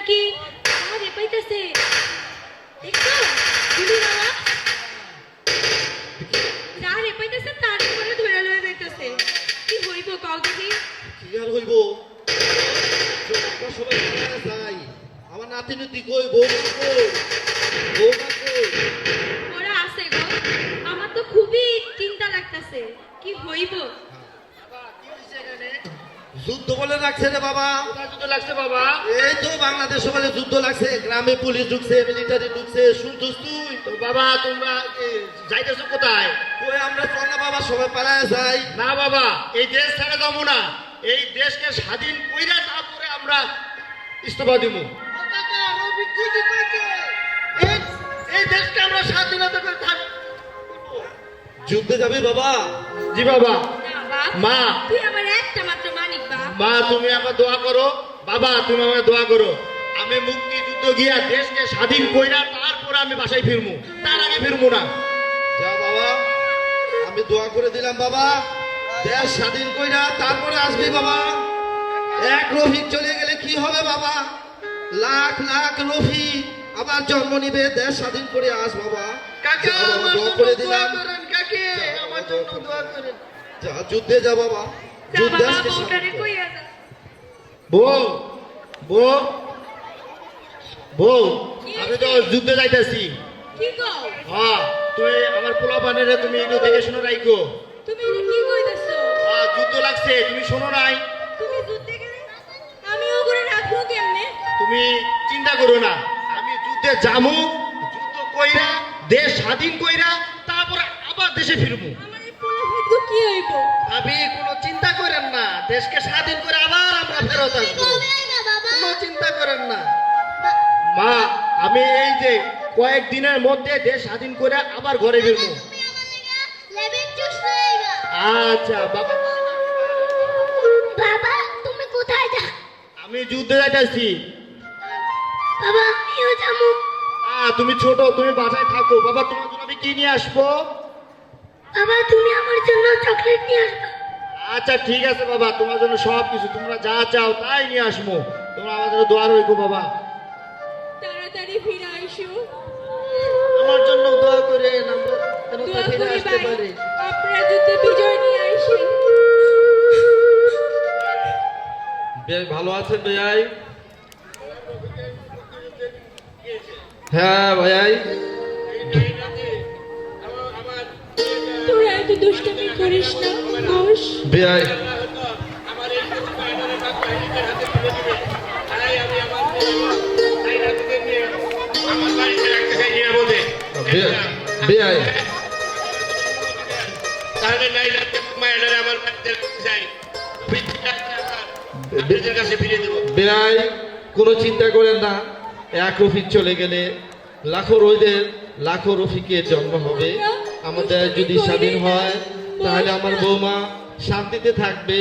নাকি আরে পাইতেছে দেখছো দিদি বাবা যারে পাইতেছে তার উপরে ধরে লয়ে যাইতেছে কি হইব কও দেখি কি আর হইব আমরা সবাই পালায়া যাই আমার নাতি নাতি কই বৌমা কই ওরা আছে গো আমার তো খুবই চিন্তা লাগতেছে কি হইব যুদ্ধ বলে রাখছে রে বাবা কোথায় যুদ্ধ লাগছে বাবা? এই তো বাংলাদেশ বলে যুদ্ধ লাগছে গ্রামে পুলিশ ঢুকছে মিলিটারি ঢুকছে শুনছিস তুই তো বাবা তোমরা যাইতেছো কোথায়? ওই আমরা চল না বাবা সবাই পালায়া যাই না বাবা এই দেশ ছেড়ে যাবো না, এই দেশকে স্বাধীন কইরা তারপরে আমরা ইস্তফা দিব। এই দেশকে আমরা স্বাধীনতা করে থাকবো। যুদ্ধে যাবি বাবা জি বাবা। না বাপ মা তুই আমার একটা মাত্র মানিক বাপ মা তুমি আমার দোয়া করো, বাবা তুমি আমার দোয়া করো, আমি মুক্তিযুদ্ধ গিয়া দেশকে স্বাধীন কইরা তারপরে আমি বাসায় ফিরবো, তার আগে ফিরবো না। যা বাবা আমি দোয়া করে দিলাম বাবা দেশ স্বাধীন কইরা তারপরে আসবি বাবা এক রফিক চলে গেলে কি হবে বাবা লাখ লাখ রফিক আবার জন্ম নিবে দেশ স্বাধীন করে আস বাবা কাকা যা বাবা, আমার দোয়া জন্য করে দোয়া দিলাম করেন, কাকে আমার জন্য দোয়া করেন। যা যুদ্ধে যা বাবা যা যুদ্ধ বাবা দেশকে বউটারে স্বাধীন কর। কইয়া যা বউ বউ বউ কি আমি তো হয়েছে? যুদ্ধে যাইতেছি। কি কও হ্যাঁ তুমি আমার পোলা পানেরে তুমি একটু দেখে শুনে রাখো। তুমি এটা কি কইতাছো যুদ্ধ লাগছে তুমি শোনো নাই, তুমি যুদ্ধে গেলে আমি ও করে রাখবো কেমনে তুমি চিন্তা করো না, আমি যুদ্ধে যামু, যুদ্ধ কইরা দেশ স্বাধীন কইরা তারপরে আবার দেশে ফিরবো। আমার এই পোলা ভাগ্য কি হইব আপনি কোনো চিন্তা করেন না, দেশকে স্বাধীন করে আবার আমরা ফেরত আসবো, কোনো চিন্তা করেন না। মা আমি এই যে কয়েকদিনের মধ্যে দেশ স্বাধীন করে আবার ঘরে ফিরবো। আচ্ছা বাবা বাবা তুমি কোথায় যা আমি যুদ্ধে যাইতেছি। বাবা আমিও যাবো তুমি ছোট তুমি বাসায় থাকো, বাবা তোমার জন্য আমি কি নিয়ে আসবো? বাবা তুমি আমার জন্য চকলেট নিয়ে আসবে আচ্ছা ঠিক আছে বাবা, তোমার জন্য সব কিছু তোমরা যা চাও তাই নিয়ে আসবো, তোমরা আমার জন্য দোয়া রইকো বাবা, তাড়াতাড়ি ফিরে আইসো আমার জন্য দোয়া করে আমরা যেন দোয়া ফিরে করি আসতে ভাই পারি। আপনারা যুদ্ধে বিজয় নিয়ে আইসেন বেশ ভালো আছেন ভাইয়াই হ্যাঁ ভাইয়াই তোরা এত দুষ্টুমি করিস না বস ভাইয়াই ভাইয়াই তাহলে আমার কাছে ফিরে দেবো। বেড়াই কোনো চিন্তা করেন না এক রফিক চলে গেলে লাখো রোদের লাখো রফিকের জন্ম হবে আমাদের যদি স্বাধীন হয় তাহলে আমার বৌমা শান্তিতে থাকবে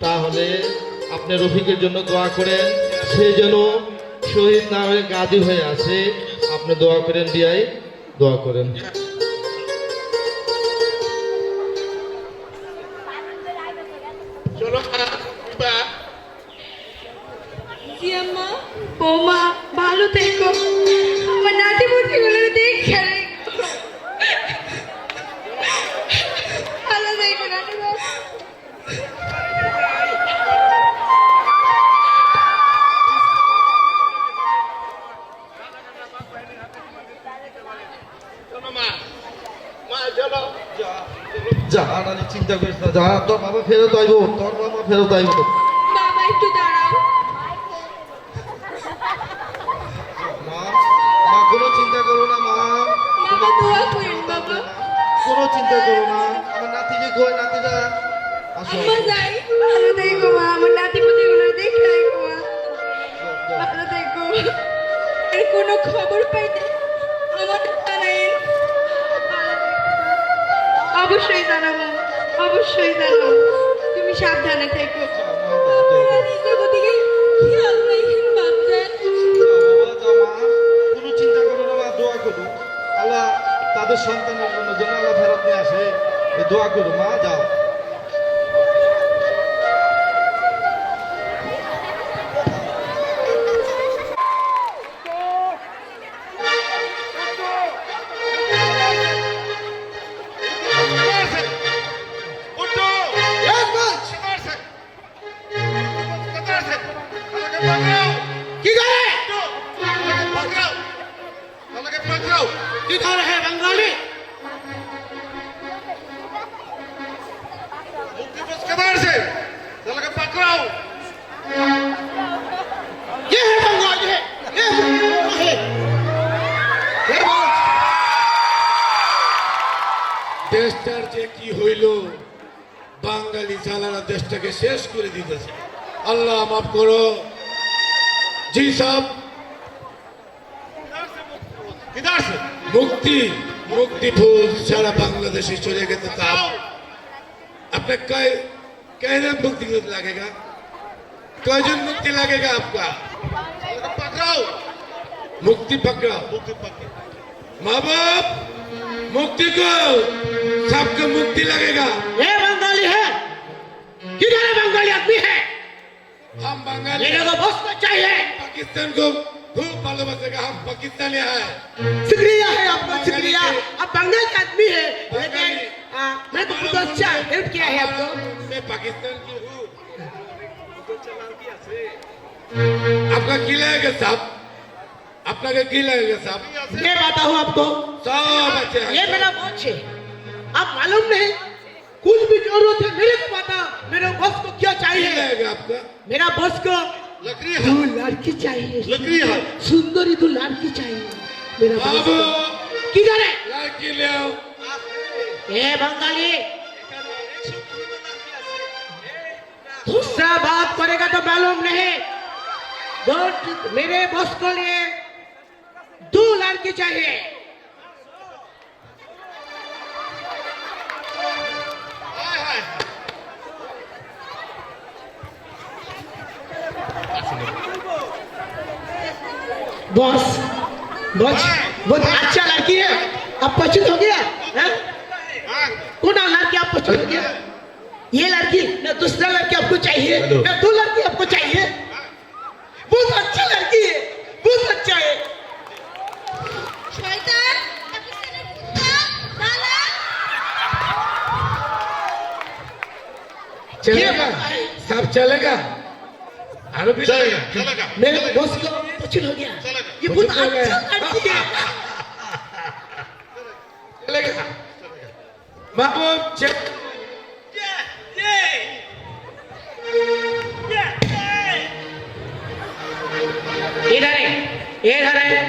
তাহলে আপনি রফিকের জন্য দোয়া করেন সে যেন শহীদ না হয়ে গাজী হয়ে আসে আপনি দোয়া করেন বিয়াই দোয়া করেন চলো জি আম্মা বৌমা ভালো থেকো আমার নাতি মুতিগুলো দেখে রেখো। ভালো থেকো নাতি বাবা। চলো মা, মা চলো। যা নানি চিন্তা করিস না যা তোর বাবা ফেরত আইব তোর বাবা ফেরত আইব বাবা একটু দাঁড়াও মা মা কোনো চিন্তা করো না মা বাবা দোয়া করেন বাবা কোনো চিন্তা করো না আমার নাতিকে কই নাতিটা আসো আম্মা যাই ভালো থেকো মা আমার নাতি পুতিগুলো দেখে রেখো মা ভালো থেকো এর কোনো খবর পাইতে আমার জানাইন অবশ্যই জানাবো অবশ্যই জানাবো তুমি সাবধানে থেকো নিজের দিকে খেয়াল রাখেন বাচ্চা কোনো চিন্তা করো না মা দোয়া করো আল্লাহ তাদের সন্তানের জন্য যেন আল্লাহ ফেরত নিয়ে আসে এই দোয়া করো মা যাও কি করে पकड़ाओ साला के पकड़ाओ किधर है बंगाली मुक्ति बस कबाड़ से साला के पकड़ाओ ये है बंगाली है ये है দেশটার যে কি হইল বাঙালি চালানা দেশটাকে শেষ করে দিতেছে আল্লাহ মাফ করো জি সাহেব किधर से মুক্তি মুক্তি ফুল সারা বাংলাদেশে চলে গেছে তা आपने कहना मुक्ति लगेगा कौन मुक्ति लगेगा आपका साला के पकड़ाओ मुक्ति पकड़ाओ मुक्ति पकड़ माँ बाप मुक्ति को सबको मुक्ति लगेगा ये बंगाली है किधर है बंगाली आदमी है हम बंगाली मेरे को बस को चाहिए पाकिस्तान को खूब मालूम है हम पाकिस्तानी है शुक्रिया है आपका शुक्रिया आप बंगाल के आदमी है लेकिन मैं तो बहुत अच्छा हेल्प किया है आपको मैं पाकिस्तान की हूँ आपका की लगेगा साहब अपना का की लगेगा साहब मैं बताता हूँ आपको सब अच्छे ये मेरा बॉस है आप मालूम नहीं कुछ भी जरूरत है मेरे को बता मेरे बॉस को क्या चाहिए लगेगा आपका मेरा बॉस को लकड़ी दो है लड़की चाहिए लकड़ी है सुंदरी दो लड़की चाहिए मेरा बॉस को किधर है लड़की ले आओ ए बंगाली दूसरा बात करेगा तो मालूम नहीं दो मेरे बॉस को लिए दो लड़की चाहिए हाय हाय बॉस बॉस बहुत अच्छा लड़की है आप पसंद हो गया हैं? कौन लड़की आप पसंद हो गया ये लड़की ना दूसरा लड़की आपको चाहिए ना दो लड़की आपको चाहिए बहुत अच्छी लड़की है बहुत अच्छा है শয়তান পাকিস্তানের কুত্তা শালা चलेगा सब चलेगा आरो भी चलेगा चलेगा मेरे बॉस को पसंद हो गया चलेगा ये बहुत अच्छा लड़की है चलेगा महबूब चल इधर है इधर है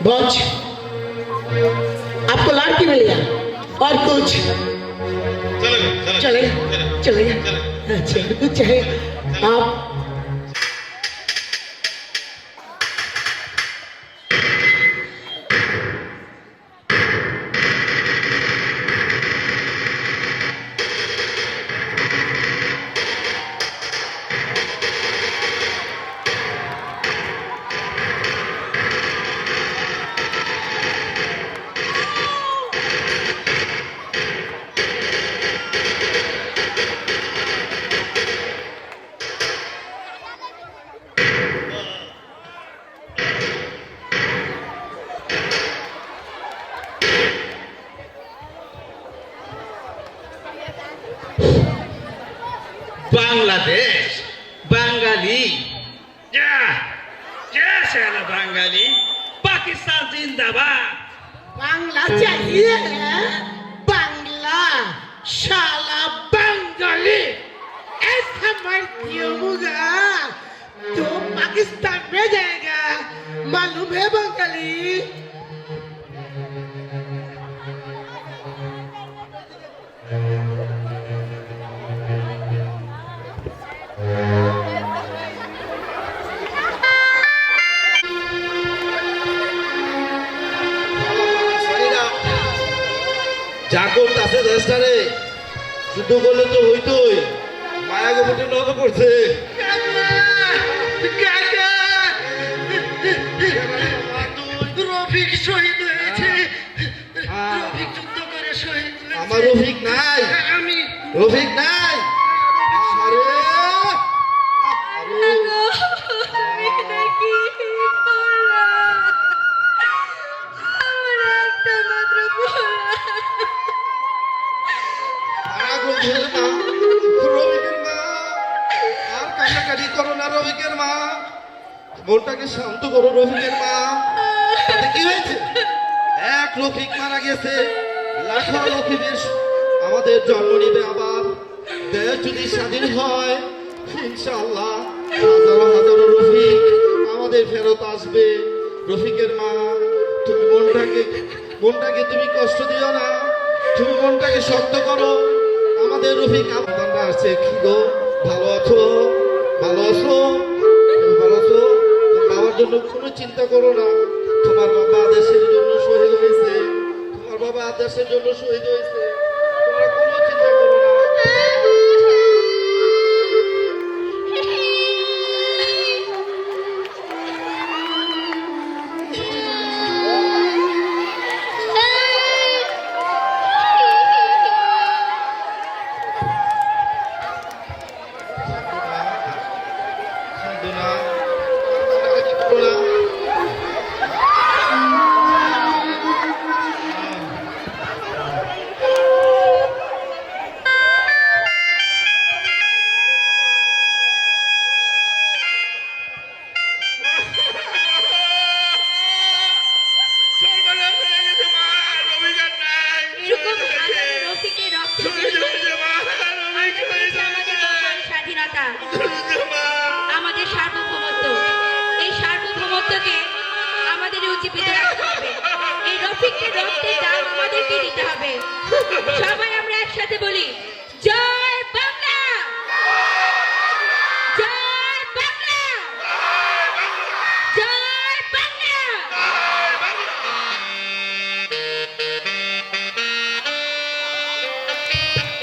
बॉस आपको लड़की मिल गया और कुछ चलेगा चलेगा चलेगा अच्छा कुछ है आप বাংলাদেশ বাঙালি বাঙালি পাকিস্তান জিন্দাবাদ बांग्ला चाहिए बांग्ला शाला बंगाली ऐसा मर दियोगा तो पाकिस्तान में जाएगा मालूम है बंगाली যা করতেছে দেশটারে যুদ্ধ করলে তো হইতোই মায়া গোপনে নজর করছে রফিক শহীদ হয়েছে রফিক যুদ্ধ করে শহীদ হয়েছে আমার রফিক নাই আমি রফিক নাই আরে আরে আমি নাকি আমার একটা মাত্র পোলা পাগল হে মা, রফিকের মা, আর কান্নাকাটি করো না রফিকের মা, মনটাকে শান্ত করো রফিকের মা। তাতে কি হয়েছে? এক রফিক মারা গেছে, লাখো রফিকের আমাদের জন্ম নিবে আবার। দেশ যদি স্বাধীন হয়, ইনশাআল্লাহ হাজারো হাজারো রফিক আমাদের ফেরত আসবে। রফিকের মা, তুমি মনটাকে তুমি কষ্ট দিও না, তুমি মনটাকে শক্ত করো। আমাদের রফিক আপনারা আসছে, কি গো ভালো আছো? ভালো আছো? তুমি ভালো আছো? তোমার বাবার জন্য কোনো চিন্তা করো না, তোমার বাবা দেশের জন্য শহীদ হয়েছে, তোমার বাবা দেশের জন্য শহীদ হয়েছে, তোমরা কোনো চিন্তা করো না। কাঁদো না, কান্নাকাটি করো না। সর্বনাশ হয়ে গেছে মা, রফিক আর নাই। এরকম হাজারো রফিকের রক্ত চলে যাচ্ছে মা, রফিক হয়ে আমাদের যাচ্ছে। মহান স্বাধীনতা, চলে মা। আমাদের সার্বভৌমত্ব। এই সার্বভৌমত্বকে আমাদের উজ্জীবিত রাখতে হবে। এই রফিকের রক্তের দাম আমাদেরকে দিতে হবে। সবাই আমরা একসাথে বলি,